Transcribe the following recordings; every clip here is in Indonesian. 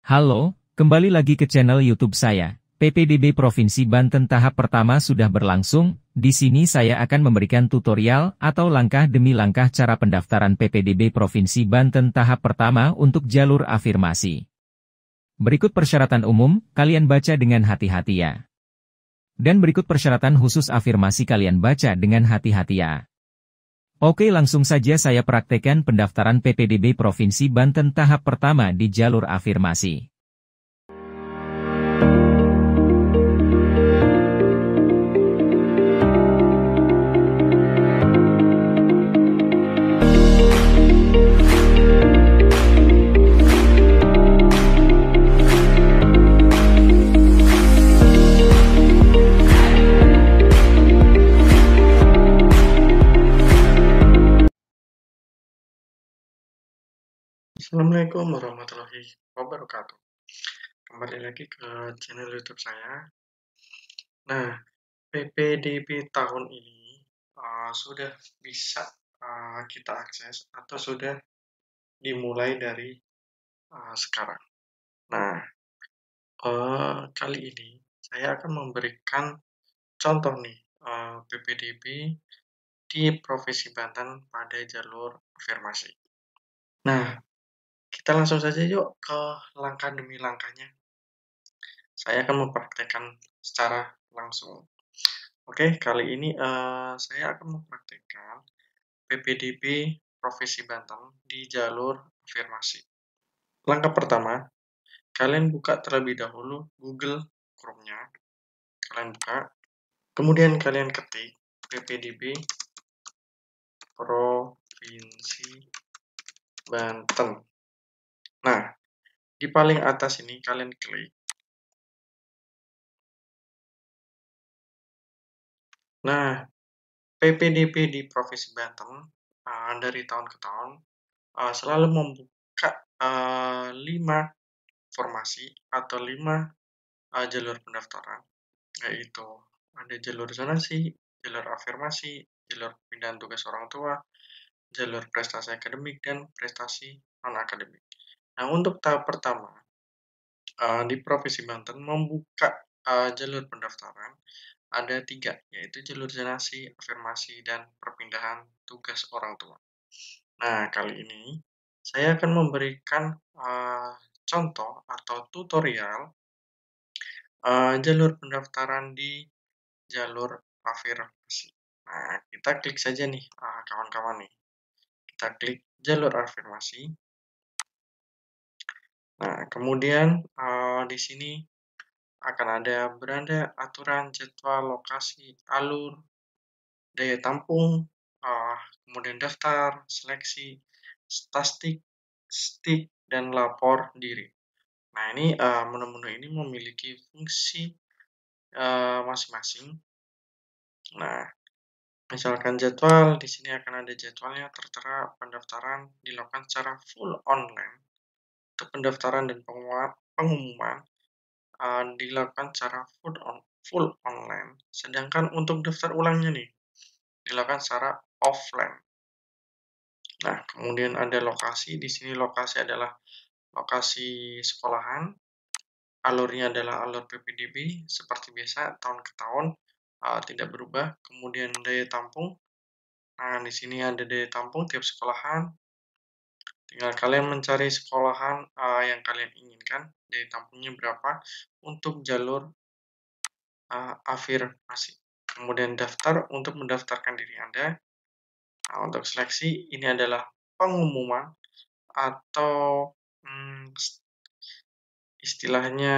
Halo, kembali lagi ke channel YouTube saya. PPDB Provinsi Banten tahap pertama sudah berlangsung. Di sini saya akan memberikan tutorial atau langkah demi langkah cara pendaftaran PPDB Provinsi Banten tahap pertama untuk jalur afirmasi. Berikut persyaratan umum, kalian baca dengan hati-hati ya. Dan berikut persyaratan khusus afirmasi, kalian baca dengan hati-hati ya. Oke, langsung saja saya praktekkan pendaftaran PPDB Provinsi Banten tahap pertama di jalur afirmasi. Assalamualaikum warahmatullahi wabarakatuh. Kembali lagi ke channel YouTube saya. Nah, PPDB tahun ini sudah bisa kita akses atau sudah dimulai dari sekarang. Nah, kali ini saya akan memberikan contoh nih PPDB di Provinsi Banten pada jalur afirmasi. Nah, kita langsung saja yuk ke langkah demi langkahnya. Saya akan mempraktekkan secara langsung. Oke, kali ini saya akan mempraktekkan PPDB Provinsi Banten di jalur afirmasi. Langkah pertama, kalian buka terlebih dahulu Google Chrome-nya. Kalian buka, kemudian kalian ketik PPDB Provinsi Banten. Nah, di paling atas ini kalian klik. Nah, PPDB di Provinsi Banten dari tahun ke tahun selalu membuka 5 formasi atau 5 jalur pendaftaran, yaitu ada jalur zonasi, jalur afirmasi, jalur pindahan tugas orang tua, jalur prestasi akademik, dan prestasi non-akademik. Nah, untuk tahap pertama, di Provinsi Banten membuka jalur pendaftaran ada 3, yaitu jalur zonasi, afirmasi, dan perpindahan tugas orang tua. Nah, kali ini saya akan memberikan contoh atau tutorial jalur pendaftaran di jalur afirmasi. Nah, kita klik saja nih, kawan-kawan nih. Kita klik jalur afirmasi. Nah, kemudian di sini akan ada beranda aturan, jadwal, lokasi, alur, daya tampung, kemudian daftar, seleksi, statistik, dan lapor diri. Nah, ini menu-menu ini memiliki fungsi masing-masing. Nah, misalkan jadwal, di sini akan ada jadwalnya, tertera pendaftaran dilakukan secara full online. Untuk pendaftaran dan pengumuman dilakukan secara full online. Sedangkan untuk daftar ulangnya nih, dilakukan secara offline. Nah, kemudian ada lokasi. Di sini lokasi adalah lokasi sekolahan. Alurnya adalah alur PPDB seperti biasa tahun ke tahun, tidak berubah. Kemudian daya tampung. Nah, di sini ada daya tampung tiap sekolahan. Tinggal kalian mencari sekolahan yang kalian inginkan, daya tampungnya berapa untuk jalur afirmasi. Kemudian daftar untuk mendaftarkan diri Anda. Nah, untuk seleksi ini adalah pengumuman atau istilahnya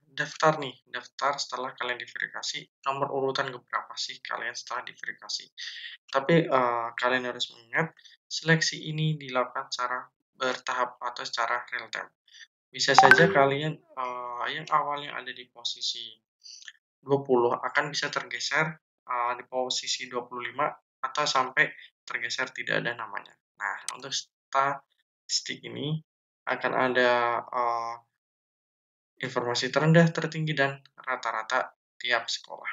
daftar nih, daftar setelah kalian diverifikasi, nomor urutan keberapa sih kalian setelah diverifikasi. Tapi kalian harus mengingat, seleksi ini dilakukan secara bertahap atau secara real time. Bisa saja kalian yang awalnya ada di posisi 20 akan bisa tergeser di posisi 25 atau sampai tergeser tidak ada namanya. Nah, untuk statistik ini akan ada informasi terendah, tertinggi, dan rata-rata tiap sekolah.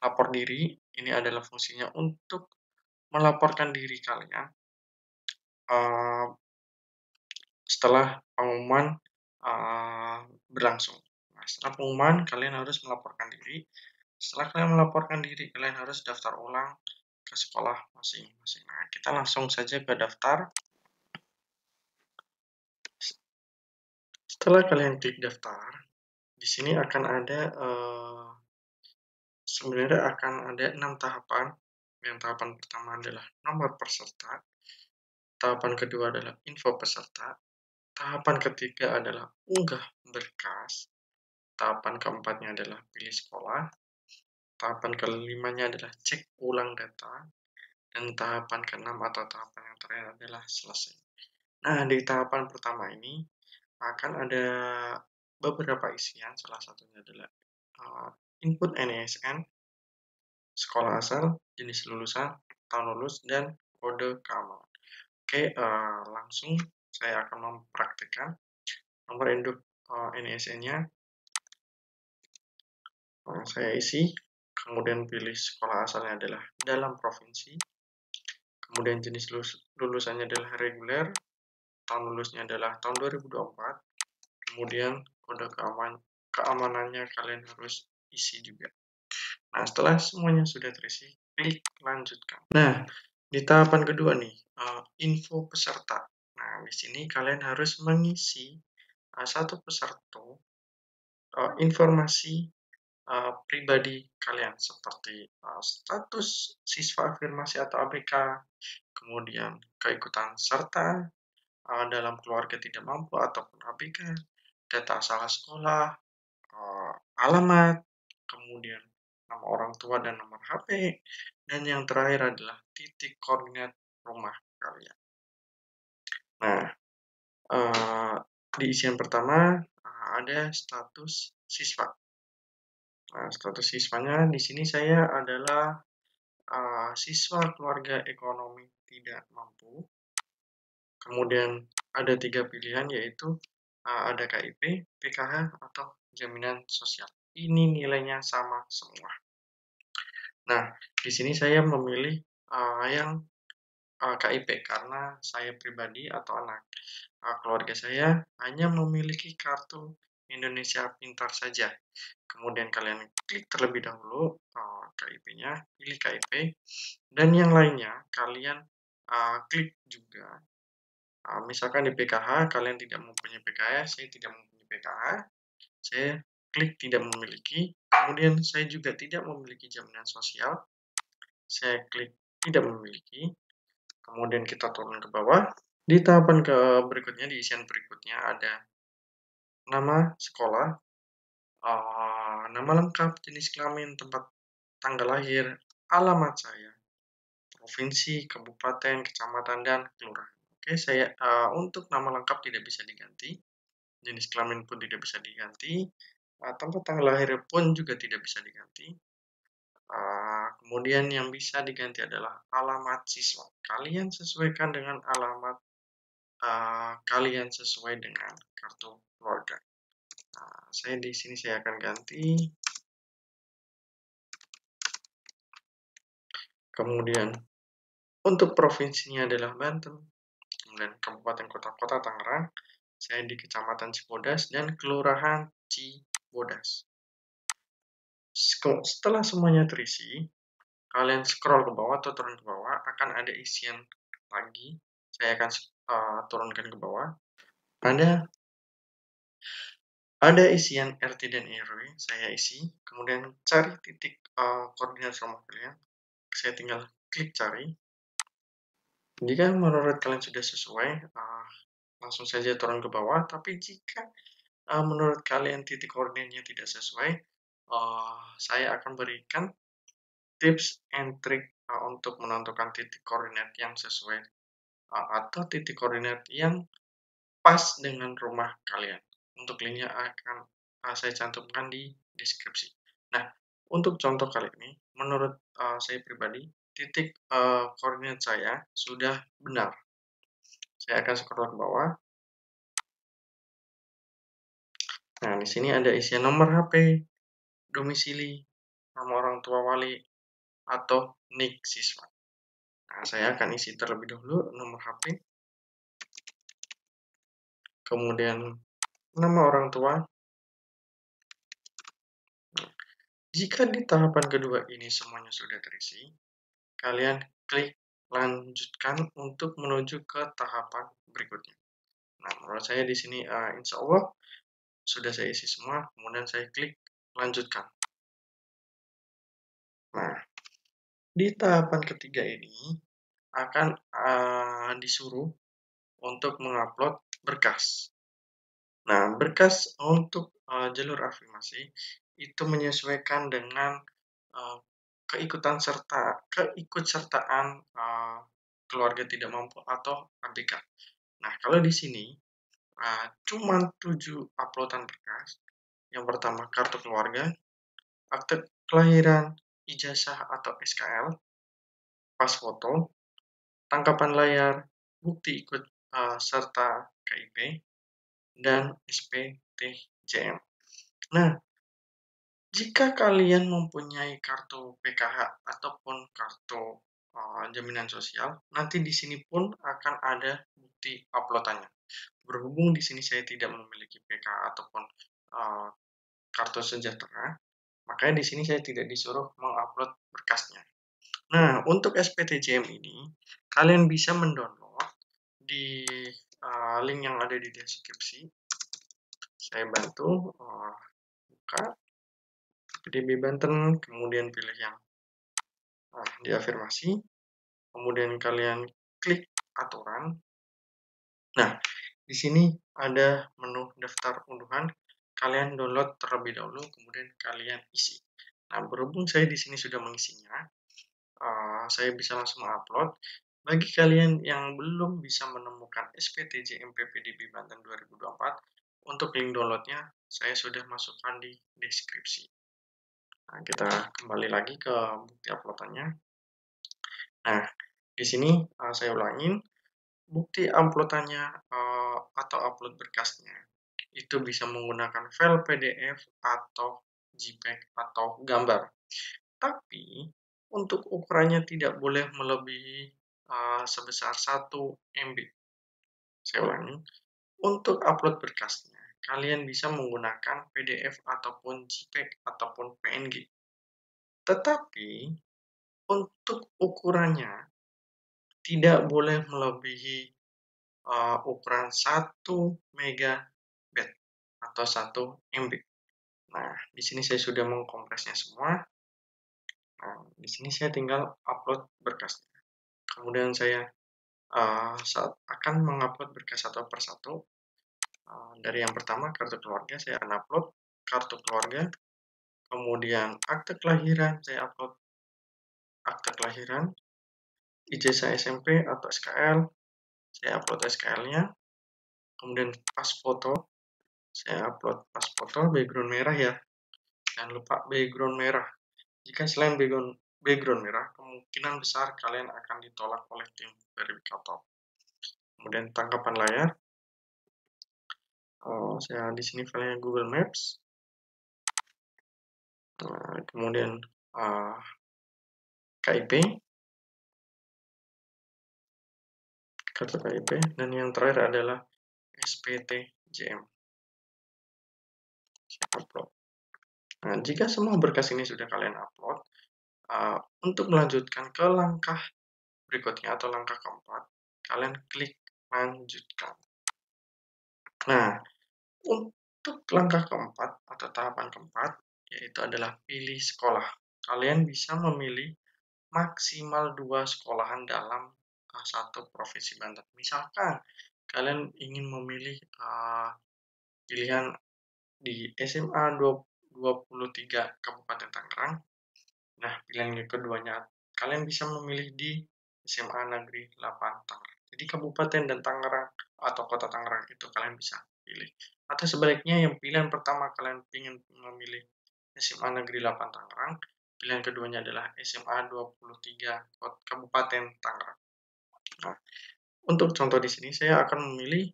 lapor diri, ini adalah fungsinya untuk melaporkan diri kalian uh, setelah pengumuman berlangsung. Nah, setelah pengumuman, kalian harus melaporkan diri. Setelah kalian melaporkan diri, kalian harus daftar ulang ke sekolah masing-masing. Nah, kita langsung saja ke daftar. Setelah kalian klik daftar, di sini akan ada sebenarnya akan ada 6 tahapan. Yang tahapan pertama adalah nomor peserta, tahapan kedua adalah info peserta, tahapan ketiga adalah unggah berkas, tahapan keempatnya adalah pilih sekolah, tahapan kelimanya adalah cek ulang data, dan tahapan keenam atau tahapan yang terakhir adalah selesai. Nah, di tahapan pertama ini akan ada beberapa isian, salah satunya adalah input NISN, sekolah asal, jenis lulusan, tahun lulus, dan kode keamanan. Oke, langsung saya akan mempraktikkan nomor induk NISN-nya. Saya isi, kemudian pilih sekolah asalnya adalah dalam provinsi, kemudian jenis lulusannya adalah reguler, tahun lulusnya adalah tahun 2024, kemudian kode keamanannya kalian harus isi juga. Nah, setelah semuanya sudah terisi, klik lanjutkan. Nah, di tahapan kedua nih, info peserta. Nah, di sini kalian harus mengisi satu persatu informasi pribadi kalian seperti status siswa afirmasi atau ABK, kemudian keikutan serta dalam keluarga tidak mampu ataupun ABK, data asal sekolah, alamat, kemudian nama orang tua dan nomor HP, dan yang terakhir adalah titik koordinat rumah kalian. Nah, di isian pertama ada status siswa. Nah, status siswanya di sini saya adalah siswa keluarga ekonomi tidak mampu. Kemudian ada 3 pilihan, yaitu ada KIP, PKH, atau jaminan sosial. Ini nilainya sama semua. Nah, di sini saya memilih yang KIP karena saya pribadi atau anak keluarga saya hanya memiliki kartu Indonesia Pintar saja. Kemudian kalian klik terlebih dahulu KIP-nya, pilih KIP, dan yang lainnya kalian klik juga. Misalkan di PKH kalian tidak mempunyai PKH, saya tidak mempunyai PKH, saya klik tidak memiliki. Kemudian saya juga tidak memiliki jaminan sosial, saya klik tidak memiliki. Kemudian kita turun ke bawah. Di tahapan berikutnya, di isian berikutnya ada nama sekolah, nama lengkap, jenis kelamin, tempat tanggal lahir, alamat saya, provinsi, kabupaten, kecamatan, dan kelurahan. Oke, saya untuk nama lengkap tidak bisa diganti, jenis kelamin pun tidak bisa diganti, tempat tanggal lahir pun juga tidak bisa diganti. Kemudian yang bisa diganti adalah alamat siswa. Kalian sesuaikan dengan alamat kalian sesuai dengan kartu keluarga. Saya di sini saya akan ganti. Kemudian untuk provinsinya adalah Banten. Kemudian kabupaten kota Tangerang. Saya di Kecamatan Cibodas dan Kelurahan Cibodas. Setelah semuanya terisi, kalian scroll ke bawah atau turun ke bawah, akan ada isian lagi. Saya akan turunkan ke bawah. Ada isian RT dan RW, saya isi, kemudian cari titik koordinat rumah kalian. Saya tinggal klik cari. Jika menurut kalian sudah sesuai, langsung saja turun ke bawah. Tapi jika menurut kalian titik koordinatnya tidak sesuai, saya akan berikan tips and trick untuk menentukan titik koordinat yang sesuai atau titik koordinat yang pas dengan rumah kalian. Untuk linknya akan saya cantumkan di deskripsi. Nah, untuk contoh kali ini, menurut saya pribadi, titik koordinat saya sudah benar. Saya akan scroll ke bawah. Nah, di sini ada isian nomor HP, domisili, nama orang tua wali, atau NIK siswa. Nah, saya akan isi terlebih dahulu nomor HP, kemudian nama orang tua. Jika di tahapan kedua ini semuanya sudah terisi, kalian klik lanjutkan untuk menuju ke tahapan berikutnya. Nah, menurut saya di sini insya Allah sudah saya isi semua, kemudian saya klik lanjutkan. Nah, di tahapan ketiga ini akan disuruh untuk mengupload berkas. Nah, berkas untuk jalur afirmasi itu menyesuaikan dengan keikutsertaan keluarga tidak mampu atau ABK. Nah, kalau di sini cuma 7 uploadan berkas. Yang pertama kartu keluarga, akte kelahiran, ijazah atau SKL, pas foto, tangkapan layar, bukti ikut serta KIP, dan SPTJM. Nah, jika kalian mempunyai kartu PKH ataupun kartu jaminan sosial, nanti di sini pun akan ada bukti uploadannya. Berhubung di sini saya tidak memiliki PKH ataupun kartu sejahtera, makanya di sini saya tidak disuruh mengupload berkasnya. Nah, untuk SPTJM ini, kalian bisa mendownload di link yang ada di deskripsi. Saya bantu buka PDB Banten, kemudian pilih yang diafirmasi, kemudian kalian klik aturan. Nah, di sini ada menu daftar unduhan, kalian download terlebih dahulu, kemudian kalian isi. Nah, berhubung saya di sini sudah mengisinya, saya bisa langsung upload. Bagi kalian yang belum bisa menemukan SPTJM PPDB Banten 2024, untuk link downloadnya saya sudah masukkan di deskripsi. Nah, kita kembali lagi ke bukti uploadannya. Nah, di sini saya ulangin, bukti uploadannya atau upload berkasnya itu bisa menggunakan file PDF atau JPEG atau gambar. Tapi untuk ukurannya tidak boleh melebihi sebesar 1 MB. Saya ulangi, untuk upload berkasnya kalian bisa menggunakan PDF ataupun JPEG ataupun PNG. Tetapi untuk ukurannya tidak boleh melebihi ukuran 1 MB atau 1 MB. Nah, di sini saya sudah mengkompresnya semua. Nah, di sini saya tinggal upload berkasnya. Kemudian saya saat akan mengupload berkas satu persatu. Dari yang pertama kartu keluarga saya akan upload kartu keluarga. Kemudian akte kelahiran saya upload akte kelahiran. Ijazah SMP atau SKL saya upload SKL-nya. Kemudian pas foto saya upload pas foto background merah ya. Jangan lupa background merah. Jika selain background merah, kemungkinan besar kalian akan ditolak oleh tim verifikator. Kemudian tangkapan layar. Saya di sini filenya Google Maps. Kemudian KIP, kartu KIP, dan yang terakhir adalah SPTJM. Saya upload. Nah, jika semua berkas ini sudah kalian upload, untuk melanjutkan ke langkah berikutnya atau langkah keempat, kalian klik lanjutkan. Nah, untuk langkah keempat atau tahapan keempat, yaitu adalah pilih sekolah. Kalian bisa memilih maksimal 2 sekolahan dalam satu provinsi Banten. Misalkan kalian ingin memilih pilihan di SMA 23 Kabupaten Tangerang. Nah, pilihan yang keduanya kalian bisa memilih di SMA Negeri 8 Tangerang. Jadi kabupaten dan Tangerang atau kota Tangerang itu kalian bisa pilih. Atau sebaliknya yang pilihan pertama kalian ingin memilih SMA Negeri 8 Tangerang, pilihan keduanya adalah SMA 23 Kabupaten Tangerang. Nah, untuk contoh di sini saya akan memilih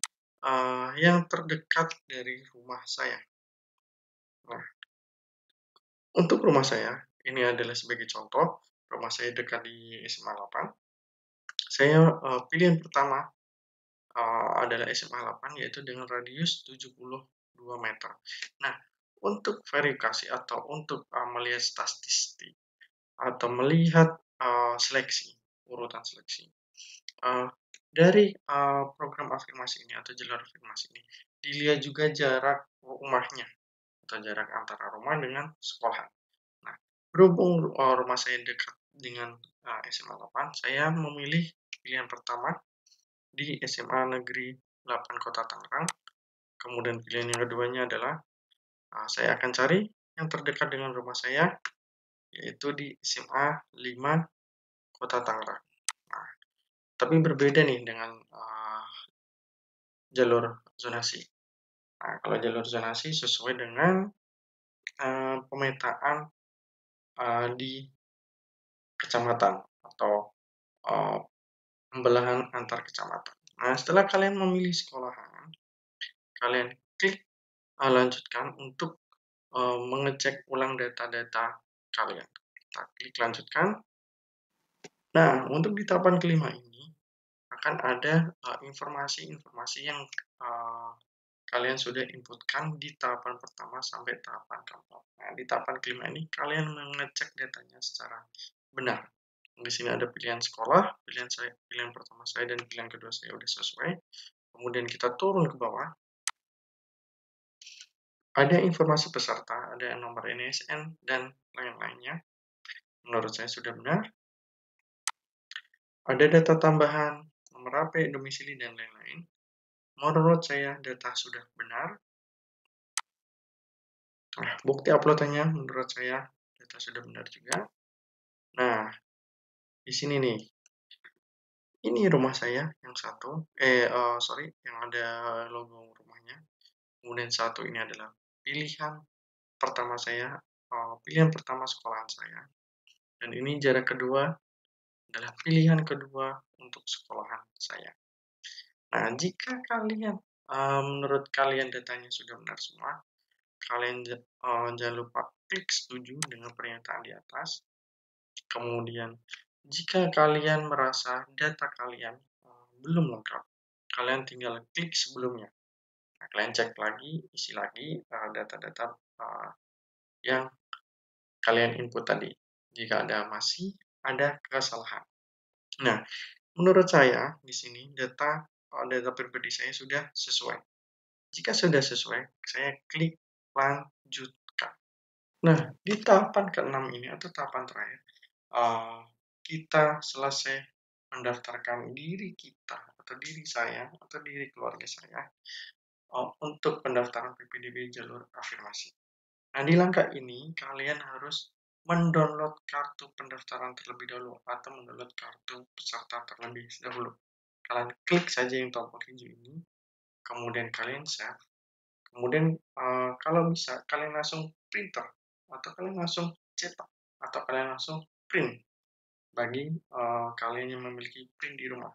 yang terdekat dari rumah saya. Nah, untuk rumah saya ini adalah sebagai contoh, rumah saya dekat di SMA 8. Saya pilihan pertama adalah SMA 8, yaitu dengan radius 72 meter. Nah, untuk verifikasi atau untuk melihat statistik atau melihat seleksi, urutan seleksi dari program afirmasi ini atau jalur afirmasi ini, dilihat juga jarak rumahnya atau jarak antara rumah dengan sekolah. Nah, berhubung rumah saya dekat dengan SMA 8, saya memilih pilihan pertama di SMA Negeri 8 Kota Tangerang. Kemudian pilihan yang keduanya adalah saya akan cari yang terdekat dengan rumah saya, yaitu di SMA 5 Kota Tangerang. Nah, tapi berbeda nih dengan jalur zonasi. Nah, kalau jalur zonasi sesuai dengan pemetaan di kecamatan atau pembelahan antar kecamatan. Nah, setelah kalian memilih sekolahan, kalian klik lanjutkan untuk mengecek ulang data-data kalian. Kita klik lanjutkan. Nah, untuk di tahapan kelima ini akan ada informasi-informasi yang kalian sudah inputkan di tahapan pertama sampai tahapan keempat. Nah, di tahapan kelima ini kalian mengecek datanya secara benar. Di sini ada pilihan sekolah, pilihan pertama saya dan pilihan kedua saya sudah sesuai. Kemudian kita turun ke bawah. Ada informasi peserta, ada nomor NISN, dan lain-lainnya. Menurut saya sudah benar. Ada data tambahan, nomor HP, domisili, dan lain-lain. Menurut saya data sudah benar. Nah, bukti uploadannya menurut saya data sudah benar juga. Nah, di sini nih. Ini rumah saya yang satu, yang ada logo rumahnya. Kemudian satu ini adalah pilihan pertama saya, pilihan pertama sekolahan saya. Dan ini jarak kedua adalah pilihan kedua untuk sekolahan saya. Nah, jika kalian menurut kalian datanya sudah benar semua, kalian jangan lupa klik setuju dengan pernyataan di atas. Kemudian, jika kalian merasa data kalian belum lengkap, kalian tinggal klik sebelumnya. Nah, kalian cek lagi, isi lagi data-data yang kalian input tadi. Jika masih ada kesalahan. Nah, menurut saya di sini data pribadi saya sudah sesuai. Jika sudah sesuai, saya klik lanjutkan. Nah, di tahapan ke-6 ini atau tahapan terakhir, kita selesai mendaftarkan diri kita atau diri saya atau diri keluarga saya untuk pendaftaran PPDB jalur afirmasi. Nah, di langkah ini kalian harus mendownload kartu pendaftaran terlebih dahulu atau mendownload kartu peserta terlebih dahulu. Kalian klik saja yang tombol hijau ini, kemudian kalian save. Kemudian kalau bisa kalian langsung printer atau kalian langsung cetak atau kalian langsung print bagi kalian yang memiliki print di rumah.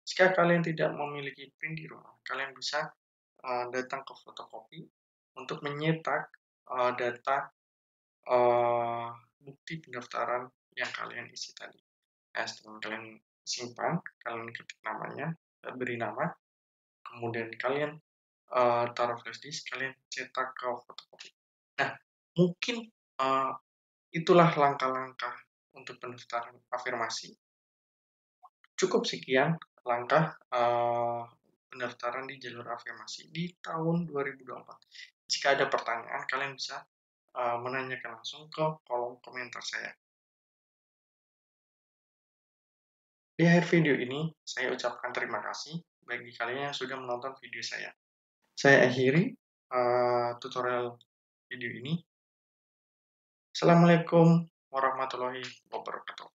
Jika kalian tidak memiliki print di rumah, kalian bisa datang ke fotokopi untuk menyetak data bukti pendaftaran yang kalian isi tadi. Nah, setelah kalian simpan, kalian ketik namanya, beri nama, kemudian kalian taruh flash disk, kalian cetak ke fotokopi. Nah, mungkin itulah langkah-langkah untuk pendaftaran afirmasi. Cukup sekian langkah pendaftaran di jalur afirmasi di tahun 2024. Jika ada pertanyaan, kalian bisa menanyakan langsung ke kolom komentar saya. Di akhir video ini, saya ucapkan terima kasih bagi kalian yang sudah menonton video saya. Saya akhiri tutorial video ini. Assalamualaikum warahmatullahi wabarakatuh.